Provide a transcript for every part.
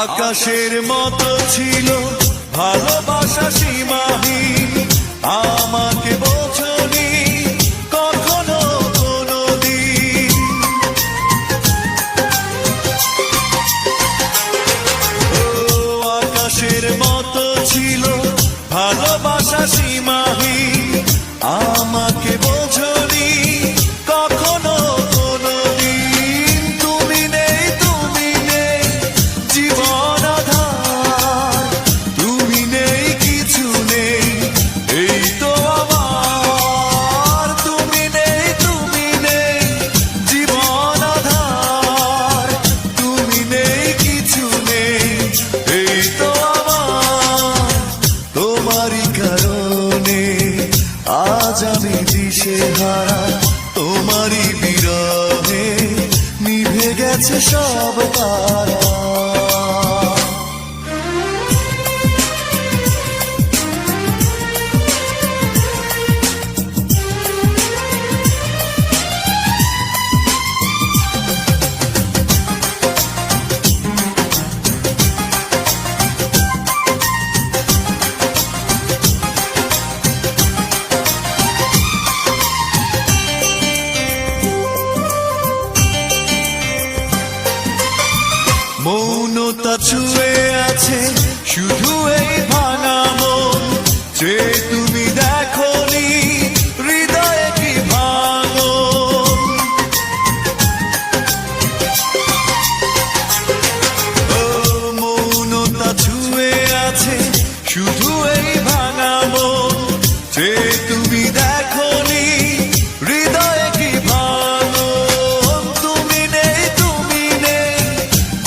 আকাশের মতো ছিল ভালোবাসা সীমাহীন, আমাকে বোঝনি কখনো কোনোদিন। আকাশের মতো ছিল ভালোবাসা সীমাহীন, আমাকে বোঝনি কখনো কোনোদিন। তুমি নেই, তুমি নেই জীবন আধার, তুমি নেই, কিছু নেই এই তো আমার। তুমি নেই, তুমি নেই জীবন আধার, তুমি নেই, কিছু নেই এই তো আমার। তোমারই কারণে আজ আমি দিশেহারা, তোমারই বিরহে নিভে গেছে সব তারা। মৌনতা ছুঁয়ে আছে শুধু এই ভাঙা মন, যে তুমি দেখোনি হৃদয়ে কি ভাঙন। ও মৌনতা ছুঁয়ে আছে শুধু এই ভাঙা মন, যে তুমি দেখোনি হৃদয়ে কি ভাঙন। তুমি নেই, তুমি নেই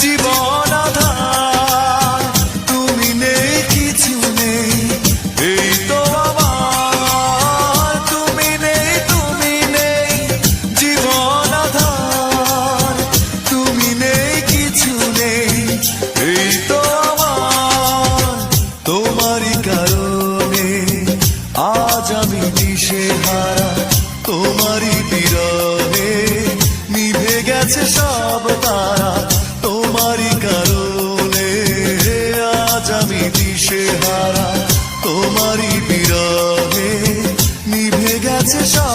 জীবন আধার, তুমি নেই, কিছু নেই এই তো আমার। তুমি নেই, তুমি নেই জীবন আধার, তুমি নেই, কিছু নেই এই তো আমার। তোমারই কারণে আজ আমি দিশেহারা, তোমারই বিরহে নিভে গেছে সব তারা। তোমারই কারণে আজ আমি দিশেহারা, তোমারই বিরহে নিভে গেছে সব